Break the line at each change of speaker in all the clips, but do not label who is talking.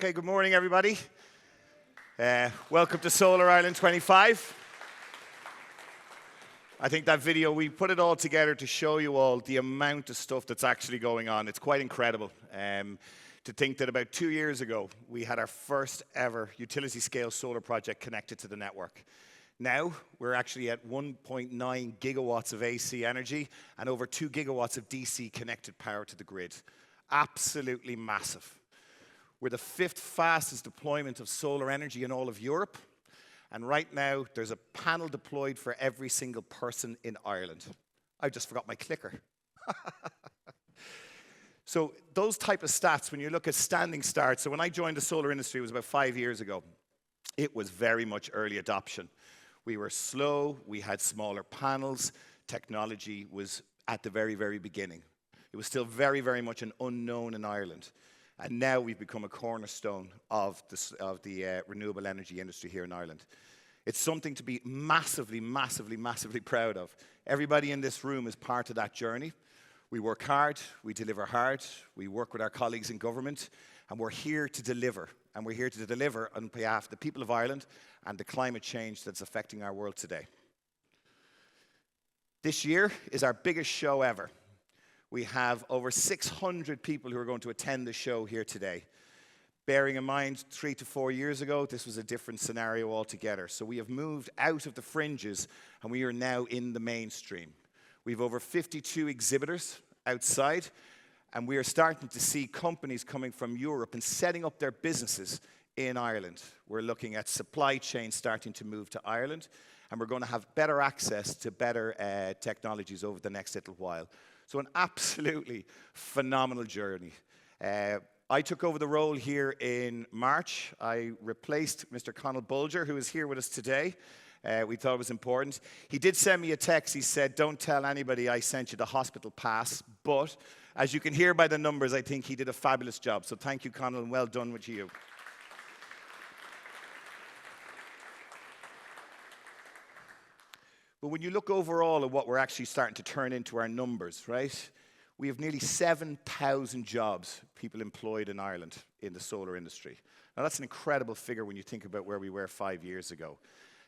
Okay, good morning, everybody. Welcome to Solar Ireland 25. I think that video, we put it all together to show you all the amount of stuff that's actually going on. It's quite incredible to think that about 2 years ago, we had our first ever utility-scale solar project connected to the network. Now, we're actually at 1.9 gigawatts of AC energy and over 2 gigawatts of DC connected power to the grid. Absolutely massive. We're the 5th fastest deployment of solar energy in all of Europe. And right now, there's a panel deployed for every single person in Ireland. I just forgot my clicker. So those type of stats, when you look at standing start, so when I joined the solar industry, it was about 5 years ago. It was very much early adoption. We were slow, we had smaller panels, technology was at the very, very beginning. It was still very, very much an unknown in Ireland. And now we've become a cornerstone of the renewable energy industry here in Ireland. It's something to be massively, massively, massively proud of. Everybody in this room is part of that journey. We work hard, we deliver hard, we work with our colleagues in government, and we're here to deliver. And we're here to deliver on behalf of the people of Ireland and the climate change that's affecting our world today. This year is our biggest show ever. We have over 600 people who are going to attend the show here today. Bearing in mind, 3 to 4 years ago, this was a different scenario altogether. So we have moved out of the fringes, and we are now in the mainstream. We have over 52 exhibitors outside, and we are starting to see companies coming from Europe and setting up their businesses in Ireland. We're looking at supply chain starting to move to Ireland, and we're going to have better access to better technologies over the next little while. So an absolutely phenomenal journey. I took over the role here in March. I replaced Mr. Conal Bulger, who is here with us today. We thought it was important. He did send me a text. He said, "Don't tell anybody I sent you the hospital pass." But as you can hear by the numbers, I think he did a fabulous job. So thank you, Conal, and well done with you. But when you look overall at what we're actually starting to turn into our numbers, right? We have nearly 7,000 jobs, people employed in Ireland in the solar industry. Now that's an incredible figure when you think about where we were 5 years ago.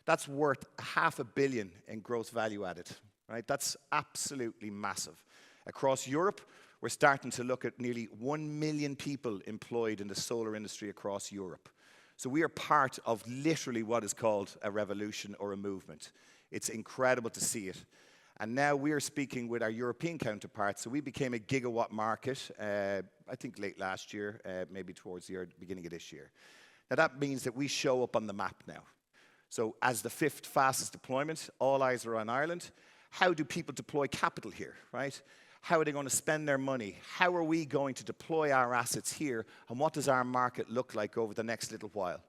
That's worth $500 million in gross value added, right? That's absolutely massive. Across Europe, we're starting to look at nearly 1 million people employed in the solar industry across Europe. So we are part of literally what is called a revolution or a movement. It's incredible to see it. And now we are speaking with our European counterparts. So we became a gigawatt market, I think late last year, maybe towards the beginning of this year. Now that means that we show up on the map now. So as the 5th fastest deployment, all eyes are on Ireland. How do people deploy capital here, right? How are they going to spend their money? How are we going to deploy our assets here? And what does our market look like over the next little while?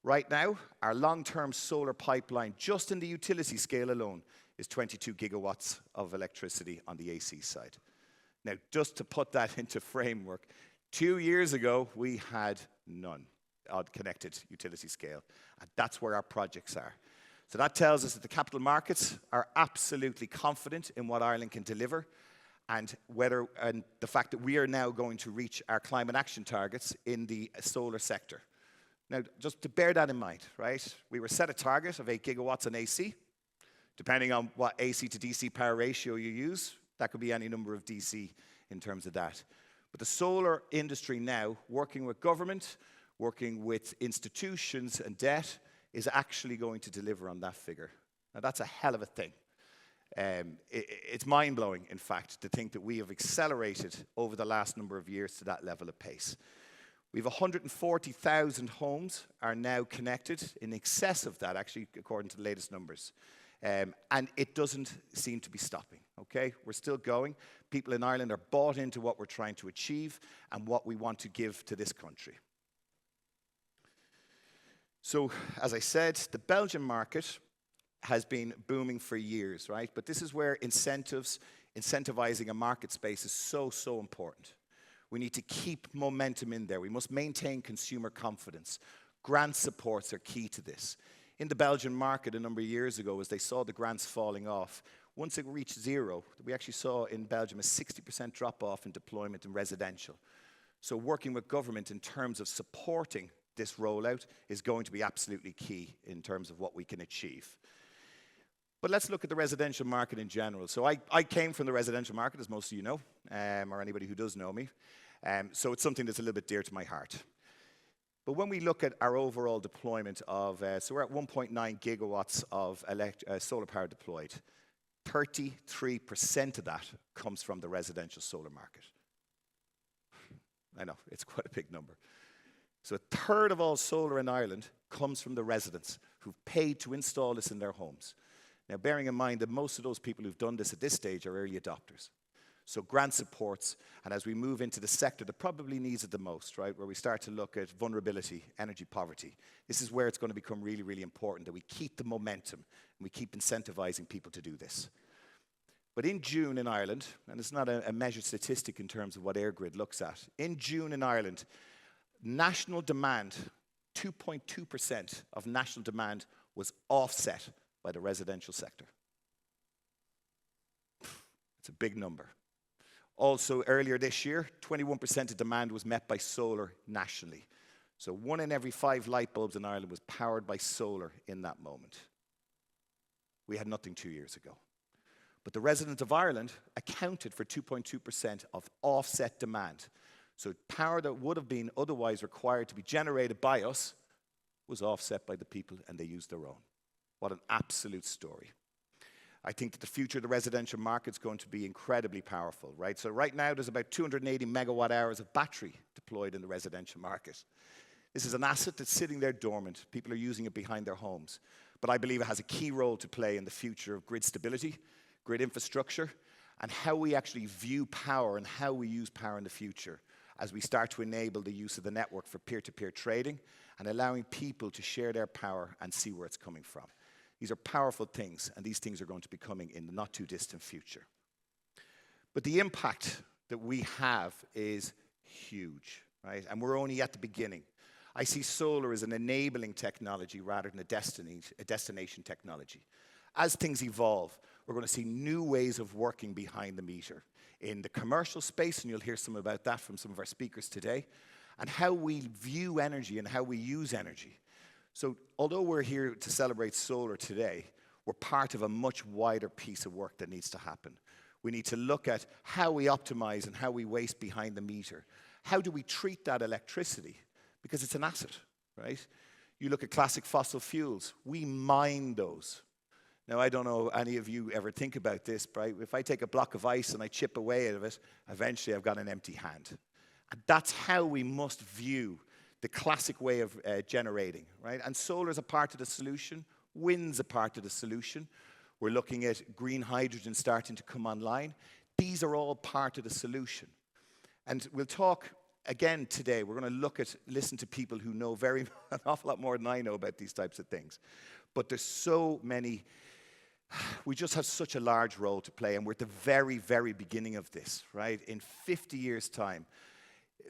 Right now, our long-term solar pipeline, just in the utility scale alone, is 22 gigawatts of electricity on the AC side. Now, just to put that into framework, 2 years ago, we had none on connected utility scale. And that's where our projects are. So that tells us that the capital markets are absolutely confident in what Ireland can deliver and the fact that we are now going to reach our climate action targets in the solar sector. Now, just to bear that in mind, right? We were set a target of 8 gigawatts on AC. Depending on what AC to DC power ratio you use, that could be any number of DC in terms of that. But the solar industry now, working with government, working with institutions and debt, is actually going to deliver on that figure. Now, that's a hell of a thing. It's mind-blowing, in fact, to think that we have accelerated over the last number of years to that level of pace. We have 140,000 homes are now connected, in excess of that, actually, according to the latest numbers. And it doesn't seem to be stopping, okay? We're still going. People in Ireland are bought into what we're trying to achieve and what we want to give to this country. So, as I said, the Belgian market has been booming for years, right? But this is where incentivizing a market space is so, so important. We need to keep momentum in there. We must maintain consumer confidence. Grant supports are key to this. In the Belgian market a number of years ago, as they saw the grants falling off, once it reached zero, we actually saw in Belgium a 60% drop-off in deployment in residential. So working with government in terms of supporting this rollout is going to be absolutely key in terms of what we can achieve. But let's look at the residential market in general. So I came from the residential market, as most of you know, or anybody who does know me. So it's something that's a little bit dear to my heart. But when we look at our overall deployment of, so we're at 1.9 gigawatts of solar power deployed. 33% of that comes from the residential solar market. I know, it's quite a big number. So a third of all solar in Ireland comes from the residents who've paid to install this in their homes. Now, bearing in mind that most of those people who've done this at this stage are early adopters. So grant supports, and as we move into the sector that probably needs it the most, right, where we start to look at vulnerability, energy poverty, this is where it's going to become really, really important that we keep the momentum and we keep incentivizing people to do this. But in June in Ireland, and it's not a measured statistic in terms of what EirGrid looks at, in June in Ireland, national demand, 2.2% of national demand was offset by the residential sector. It's a big number. Also, earlier this year, 21% of demand was met by solar nationally. So 1 in every 5 light bulbs in Ireland was powered by solar in that moment. We had nothing 2 years ago. But the residents of Ireland accounted for 2.2% of offset demand. So power that would have been otherwise required to be generated by us was offset by the people, and they used their own. What an absolute story. I think that the future of the residential market is going to be incredibly powerful, right? So right now, there's about 280 megawatt hours of battery deployed in the residential market. This is an asset that's sitting there dormant. People are using it behind their homes. But I believe it has a key role to play in the future of grid stability, grid infrastructure, and how we actually view power and how we use power in the future as we start to enable the use of the network for peer-to-peer trading and allowing people to share their power and see where it's coming from. These are powerful things, and these things are going to be coming in the not-too-distant future. But the impact that we have is huge, right? And we're only at the beginning. I see solar as an enabling technology rather than a destination technology. As things evolve, we're going to see new ways of working behind the meter in the commercial space, and you'll hear some about that from some of our speakers today, and how we view energy and how we use energy. So although we're here to celebrate solar today, we're part of a much wider piece of work that needs to happen. We need to look at how we optimize and how we waste behind the meter. How do we treat that electricity? Because it's an asset, right? You look at classic fossil fuels, we mine those. Now, I don't know any of you ever think about this, right? If I take a block of ice and I chip away at it, eventually I've got an empty hand. And that's how we must view the classic way of generating, right? And solar is a part of the solution. Wind's a part of the solution. We're looking at green hydrogen starting to come online. These are all part of the solution. And we'll talk again today. We're going to listen to people who know an awful lot more than I know about these types of things. But there's so many. We just have such a large role to play, and we're at the very, very beginning of this, right? In 50 years' time,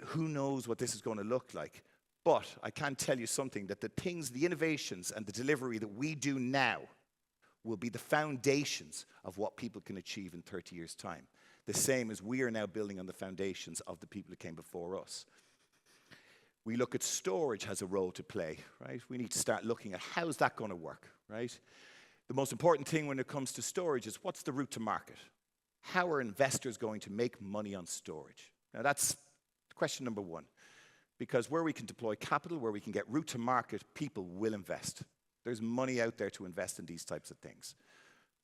who knows what this is going to look like? But I can tell you something, that the innovations and the delivery that we do now will be the foundations of what people can achieve in 30 years' time. The same as we are now building on the foundations of the people who came before us. We look at storage has a role to play, right? We need to start looking at how's that going to work, right? The most important thing when it comes to storage is what's the route to market? How are investors going to make money on storage? Now that's question number one. Because where we can deploy capital, where we can get route to market, people will invest. There's money out there to invest in these types of things.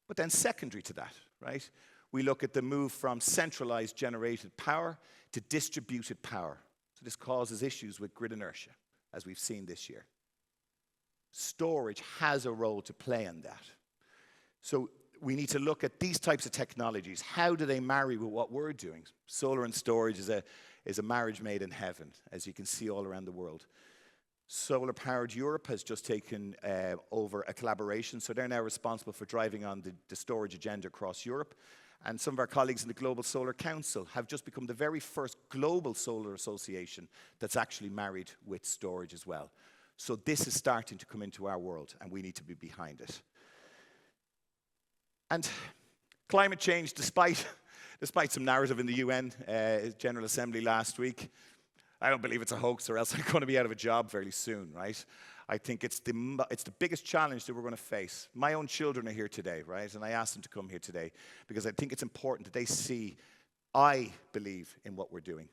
But then secondary to that, right? We look at the move from centralized generated power to distributed power. So this causes issues with grid inertia, as we've seen this year. Storage has a role to play in that. So we need to look at these types of technologies. How do they marry with what we're doing? Solar and storage is a marriage made in heaven, as you can see all around the world. Solar Powered Europe has just taken over a collaboration, so they're now responsible for driving on the storage agenda across Europe. And some of our colleagues in the Global Solar Council have just become the very first global solar association that's actually married with storage as well. So this is starting to come into our world, and we need to be behind it. And climate change, despite some narrative in the UN General Assembly last week, I don't believe it's a hoax, or else I'm going to be out of a job fairly soon, right? I think it's the biggest challenge that we're going to face. My own children are here today, right? And I asked them to come here today because I think it's important that they see I believe in what we're doing.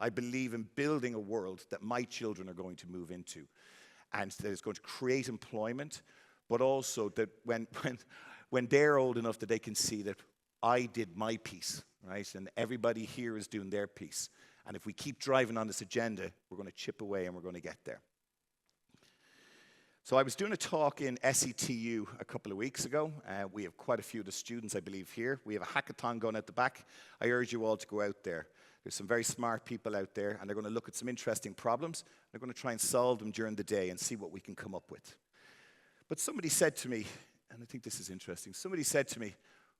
I believe in building a world that my children are going to move into, and that is going to create employment, but also that when they're old enough that they can see that I did my piece, right? And everybody here is doing their piece. And if we keep driving on this agenda, we're going to chip away and we're going to get there. So I was doing a talk in SETU a couple of weeks ago. We have quite a few of the students, I believe, here. We have a hackathon going at the back. I urge you all to go out there. There's some very smart people out there, and they're going to look at some interesting problems. They're going to try and solve them during the day and see what we can come up with. But somebody said to me, and I think this is interesting, somebody said to me,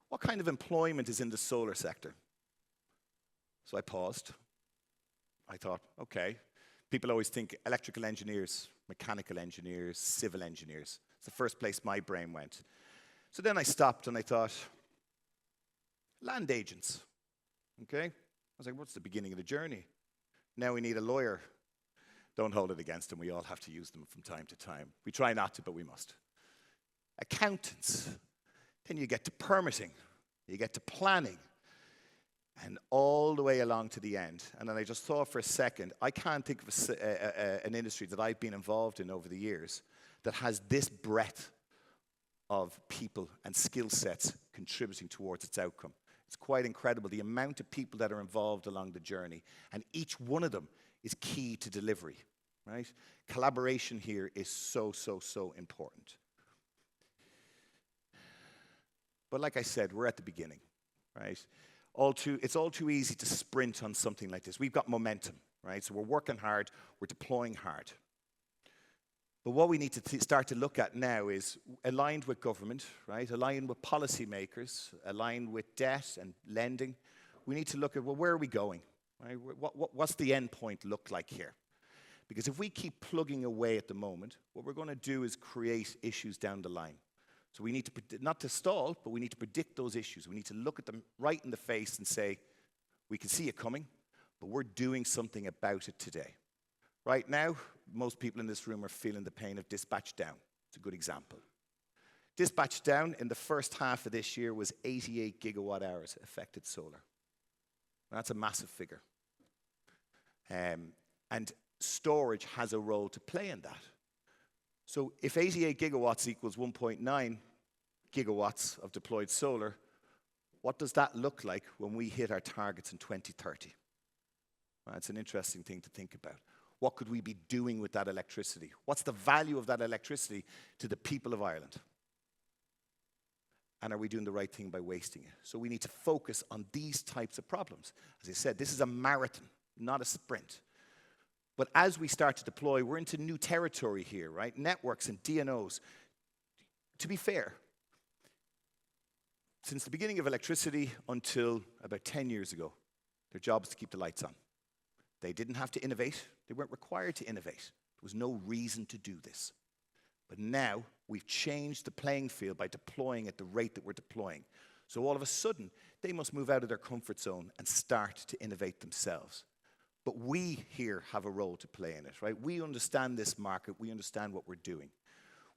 what kind of employment is in the solar sector? So I paused. I thought, okay. People always think electrical engineers, mechanical engineers, civil engineers. It's the first place my brain went. So then I stopped and I thought, land agents, okay? I was like, what's the beginning of the journey? Now we need a lawyer. Don't hold it against them. We all have to use them from time to time. We try not to, but we must. Accountants. Then you get to permitting. You get to planning. And all the way along to the end. And then I just thought for a second, I can't think of an industry that I've been involved in over the years that has this breadth of people and skill sets contributing towards its outcome. It's quite incredible, the amount of people that are involved along the journey. And each one of them is key to delivery, right? Collaboration here is so, so, so important. But like I said, we're at the beginning, right? It's all too easy to sprint on something like this. We've got momentum, right? So we're working hard, we're deploying hard. But what we need to start to look at now is aligned with government, right? Aligned with policymakers, aligned with debt and lending. We need to look at, well, where are we going? Right? What's the end point look like here? Because if we keep plugging away at the moment, what we're going to do is create issues down the line. So we need to, not to stall, but we need to predict those issues. We need to look at them right in the face and say, we can see it coming, but we're doing something about it today. Right now, most people in this room are feeling the pain of dispatch down. It's a good example. Dispatch down in the first half of this year was 88 gigawatt hours affected solar. That's a massive figure. And storage has a role to play in that. So if 88 gigawatts equals 1.9 gigawatts of deployed solar, what does that look like when we hit our targets in 2030? That's an interesting thing to think about. What could we be doing with that electricity? What's the value of that electricity to the people of Ireland? And are we doing the right thing by wasting it? So we need to focus on these types of problems. As I said, this is a marathon, not a sprint. But as we start to deploy, we're into new territory here, right? Networks and DNOs. To be fair, since the beginning of electricity until about 10 years ago, their job was to keep the lights on. They didn't have to innovate. They weren't required to innovate. There was no reason to do this. But now we've changed the playing field by deploying at the rate that we're deploying. So all of a sudden, they must move out of their comfort zone and start to innovate themselves. But we here have a role to play in it, right? We understand this market. We understand what we're doing.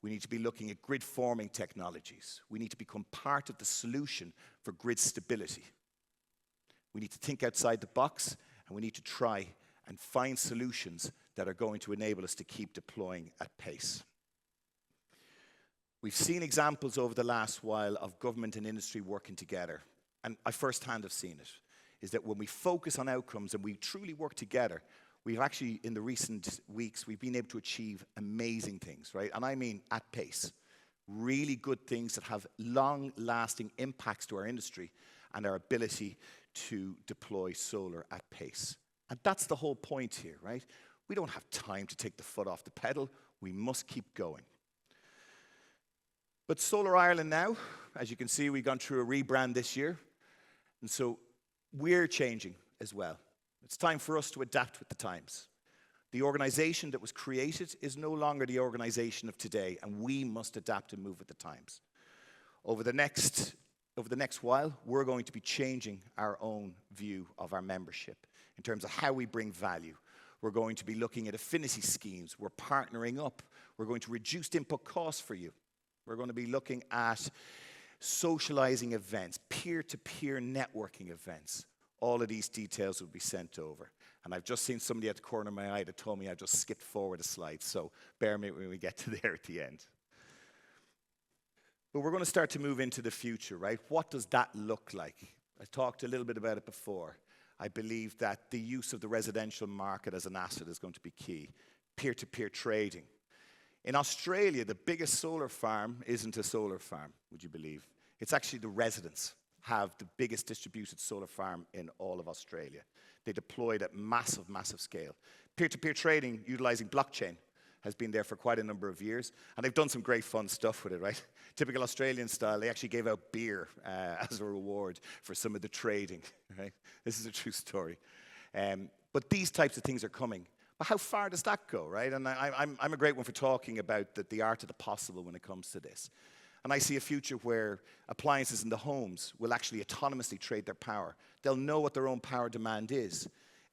We need to be looking at grid forming technologies. We need to become part of the solution for grid stability. We need to think outside the box, and we need to try and find solutions that are going to enable us to keep deploying at pace. We've seen examples over the last while of government and industry working together, and I firsthand have seen it. Is that when we focus on outcomes and we truly work together, we've actually, in the recent weeks, we've been able to achieve amazing things, right? And I mean at pace. Really good things that have long-lasting impacts to our industry and our ability to deploy solar at pace. And that's the whole point here, right? We don't have time to take the foot off the pedal. We must keep going. But Solar Ireland now, as you can see, we've gone through a rebrand this year. And so we're changing as well. It's time for us to adapt with the times. The organization that was created is no longer the organization of today, and we must adapt and move with the times. Over the next while, we're going to be changing our own view of our membership in terms of how we bring value. We're going to be looking at affinity schemes. We're partnering up. We're going to reduce input costs for you. We're going to be looking at socializing events, peer-to-peer networking events. All of these details will be sent over. And I've just seen somebody at the corner of my eye that told me I've just skipped forward a slide, so bear me when we get to there at the end. But we're going to start to move into the future, right? What does that look like? I talked a little bit about it before. I believe that the use of the residential market as an asset is going to be key. Peer-to-peer trading. In Australia, the biggest solar farm isn't a solar farm, would you believe? It's actually the residents have the biggest distributed solar farm in all of Australia. They deployed at massive, massive scale. Peer-to-peer trading utilizing blockchain has been there for quite a number of years, and they've done some great fun stuff with it, right? Typical Australian style, they actually gave out beer as a reward for some of the trading, right? This is a true story. But these types of things are coming. But how far does that go, right? And I'm a great one for talking about the art of the possible when it comes to this. And I see a future where appliances in the homes will actually autonomously trade their power. They'll know what their own power demand is.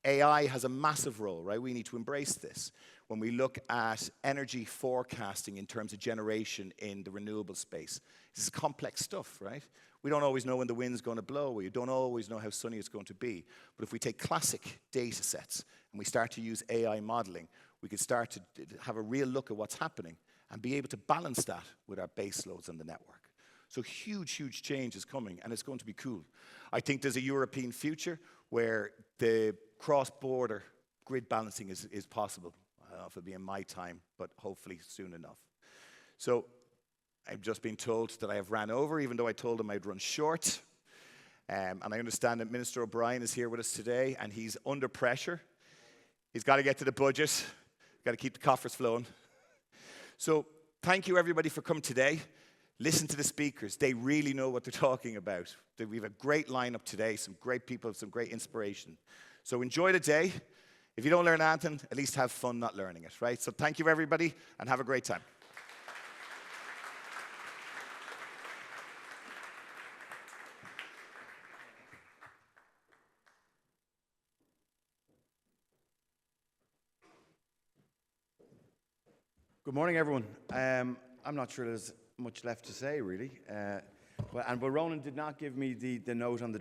AI has a massive role, right? We need to embrace this. When we look at energy forecasting in terms of generation in the renewable space, this is complex stuff, right? We don't always know when the wind's going to blow. We don't always know how sunny it's going to be. But if we take classic data sets and we start to use AI modeling, we can start to have a real look at what's happening and be able to balance that with our base loads on the network. So huge, huge change is coming, and it's going to be cool. I think there's a European future where the cross-border grid balancing is possible. I don't know if it'll be in my time, but hopefully soon enough. So I've just been told that I have ran over, even though I told him I'd run short. And I understand that Minister O'Brien is here with us today, and he's under pressure. He's got to get to the budget, got to keep the coffers flowing. So thank you, everybody, for coming today. Listen to the speakers. They really know what they're talking about. We have a great lineup today, some great people, some great inspiration. So enjoy the day. If you don't learn anything, at least have fun not learning it, right? So thank you, everybody, and have a great time.
Good morning, everyone. I'm not sure there's much left to say, really. But Ronan did not give me the note on the